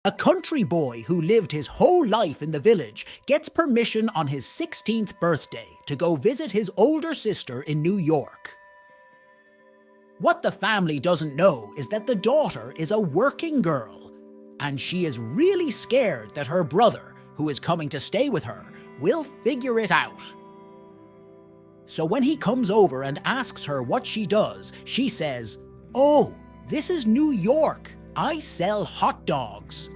A country boy who lived his whole life in the village gets permission on his 16th birthday to go visit his older sister in New York. What the family doesn't know is that the daughter is a working girl, and she is really scared that her brother, who is coming to stay with her, will figure it out. So when he comes over and asks her what she does, she says, "Oh, this is New York. I sell hot dogs."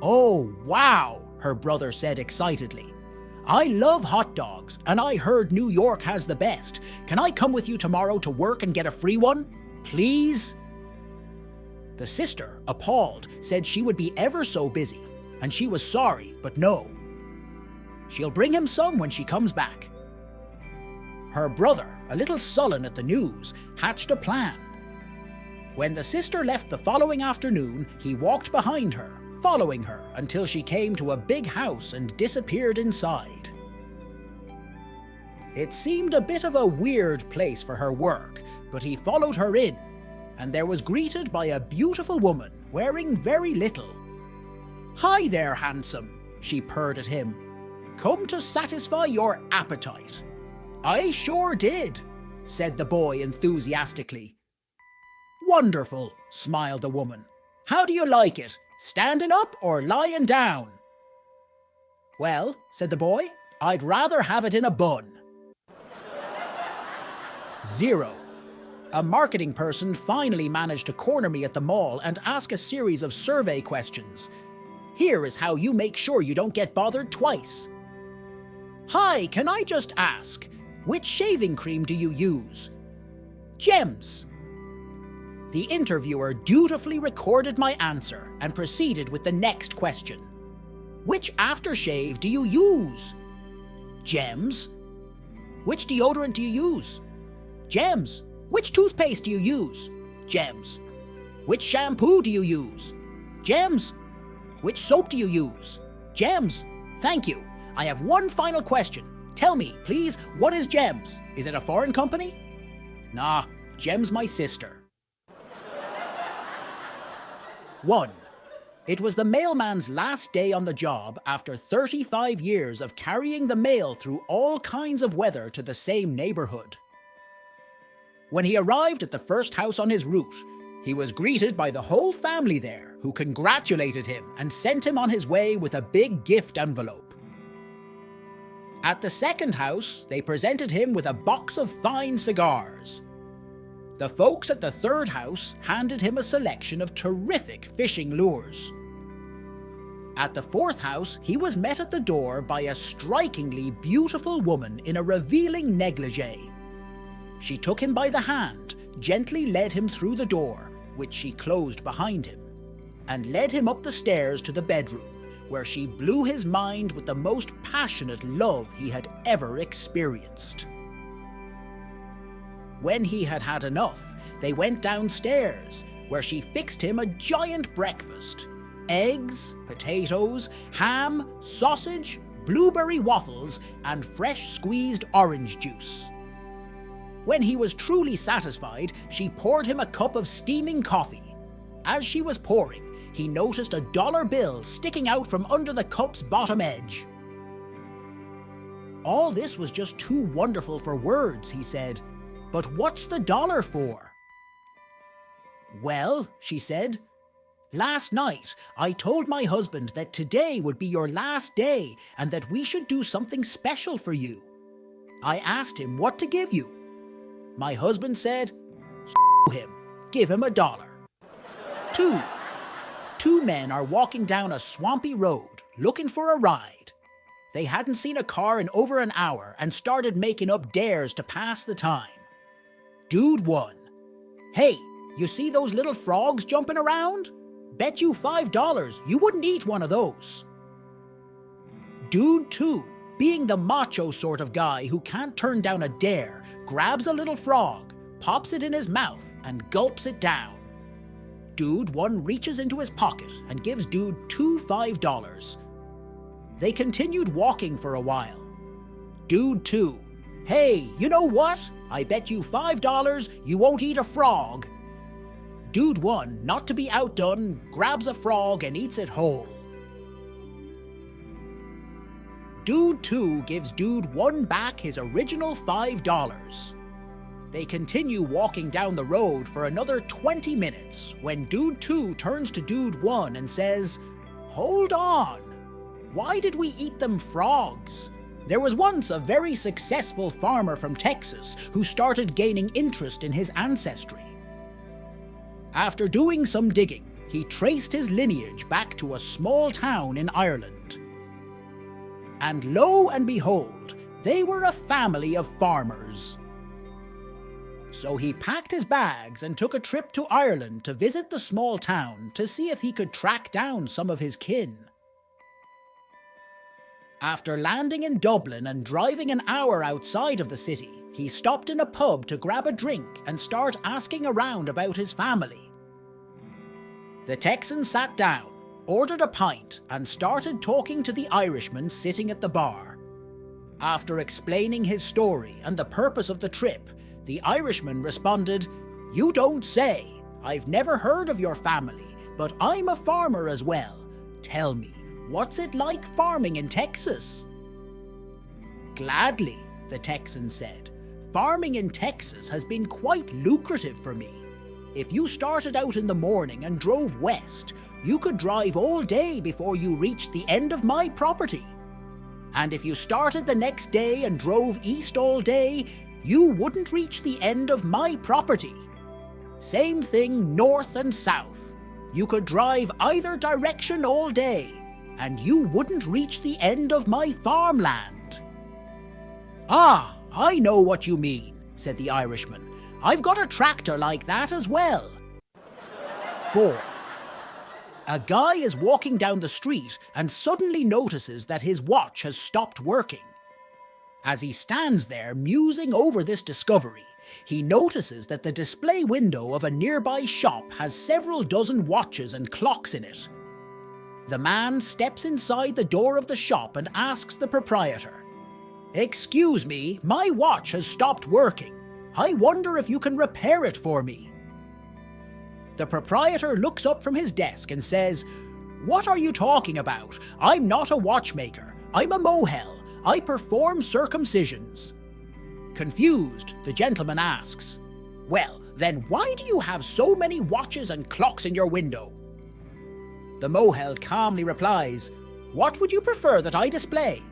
"Oh, wow," her brother said excitedly. "I love hot dogs, and I heard New York has the best. Can I come with you tomorrow to work and get a free one? Please?" The sister, appalled, said she would be ever so busy, and she was sorry, but no. She'll bring him some when she comes back. Her brother, a little sullen at the news, hatched a plan. When the sister left the following afternoon, he walked behind her, following her until she came to a big house and disappeared inside. It seemed a bit of a weird place for her work, but he followed her in, and there was greeted by a beautiful woman wearing very little. "Hi there, handsome," she purred at him. "Come to satisfy your appetite." "I sure did," said the boy enthusiastically. "Wonderful," smiled the woman. "How do you like it? Standing up or lying down?" "Well," said the boy, "I'd rather have it in a bun." 0. A marketing person finally managed to corner me at the mall and ask a series of survey questions. Here is how you make sure you don't get bothered twice. "Hi, can I just ask, which shaving cream do you use?" "Gems." The interviewer dutifully recorded my answer and proceeded with the next question. "Which aftershave do you use?" "Gems." "Which deodorant do you use?" "Gems." "Which toothpaste do you use?" "Gems." "Which shampoo do you use?" "Gems." "Which soap do you use?" "Gems." "Thank you. I have one final question. Tell me, please, what is Gems? Is it a foreign company?" "Nah, Gems my sister." 1. It was the mailman's last day on the job after 35 years of carrying the mail through all kinds of weather to the same neighborhood. When he arrived at the first house on his route, he was greeted by the whole family there, who congratulated him and sent him on his way with a big gift envelope. At the second house, they presented him with a box of fine cigars. The folks at the third house handed him a selection of terrific fishing lures. At the fourth house, he was met at the door by a strikingly beautiful woman in a revealing negligee. She took him by the hand, gently led him through the door, which she closed behind him, and led him up the stairs to the bedroom, where she blew his mind with the most passionate love he had ever experienced. When he had had enough, they went downstairs, where she fixed him a giant breakfast: eggs, potatoes, ham, sausage, blueberry waffles, and fresh squeezed orange juice. When he was truly satisfied, she poured him a cup of steaming coffee. As she was pouring, he noticed a dollar bill sticking out from under the cup's bottom edge. "All this was just too wonderful for words," he said. "But what's the dollar for?" "Well," she said, "last night I told my husband that today would be your last day and that we should do something special for you. I asked him what to give you. My husband said, "S*** him, give him $1. 2. Two men are walking down a swampy road looking for a ride. They hadn't seen a car in over an hour and started making up dares to pass the time. Dude 1. "Hey, you see those little frogs jumping around? Bet you $5 you wouldn't eat one of those." Dude 2, being the macho sort of guy who can't turn down a dare, grabs a little frog, pops it in his mouth, and gulps it down. Dude 1 reaches into his pocket and gives Dude 2 $5. They continued walking for a while. Dude 2, "Hey, you know what? I bet you $5 you won't eat a frog." Dude 1, not to be outdone, grabs a frog and eats it whole. Dude 2 gives Dude 1 back his original $5. They continue walking down the road for another 20 minutes when Dude 2 turns to Dude 1 and says, "Hold on, why did we eat them frogs? There was once a very successful farmer from Texas who started gaining interest in his ancestry. After doing some digging, he traced his lineage back to a small town in Ireland. And lo and behold, they were a family of farmers. So he packed his bags and took a trip to Ireland to visit the small town to see if he could track down some of his kin. After landing in Dublin and driving an hour outside of the city, he stopped in a pub to grab a drink and start asking around about his family. The Texan sat down, ordered a pint, and started talking to the Irishman sitting at the bar. After explaining his story and the purpose of the trip, the Irishman responded, "You don't say. I've never heard of your family, but I'm a farmer as well. Tell me, what's it like farming in Texas?" "Gladly," the Texan said. "Farming in Texas has been quite lucrative for me. If you started out in the morning and drove west, you could drive all day before you reached the end of my property. And if you started the next day and drove east all day, you wouldn't reach the end of my property. Same thing north and south. You could drive either direction all day, and you wouldn't reach the end of my farmland." "Ah, I know what you mean," said the Irishman. "I've got a tractor like that as well." 4. A guy is walking down the street and suddenly notices that his watch has stopped working. As he stands there musing over this discovery, he notices that the display window of a nearby shop has several dozen watches and clocks in it. The man steps inside the door of the shop and asks the proprietor, "Excuse me, my watch has stopped working. I wonder if you can repair it for me." The proprietor looks up from his desk and says, "What are you talking about? I'm not a watchmaker. I'm a mohel. I perform circumcisions." Confused, the gentleman asks, "Well, then why do you have so many watches and clocks in your window?" The mohel calmly replies, "What would you prefer that I display?"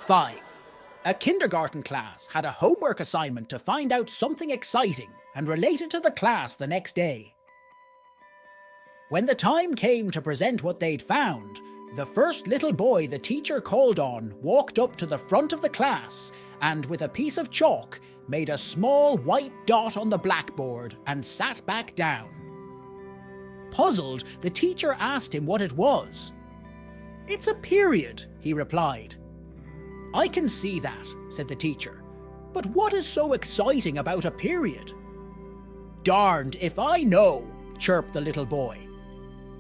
5. A kindergarten class had a homework assignment to find out something exciting and related to the class the next day. When the time came to present what they'd found, the first little boy the teacher called on walked up to the front of the class and, with a piece of chalk, made a small white dot on the blackboard and sat back down. Puzzled, the teacher asked him what it was. "It's a period," he replied. "I can see that," said the teacher. "But what is so exciting about a period?" "Darned if I know," chirped the little boy.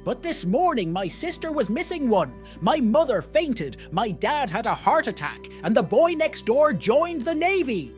"But this morning my sister was missing one, my mother fainted, my dad had a heart attack, and the boy next door joined the Navy.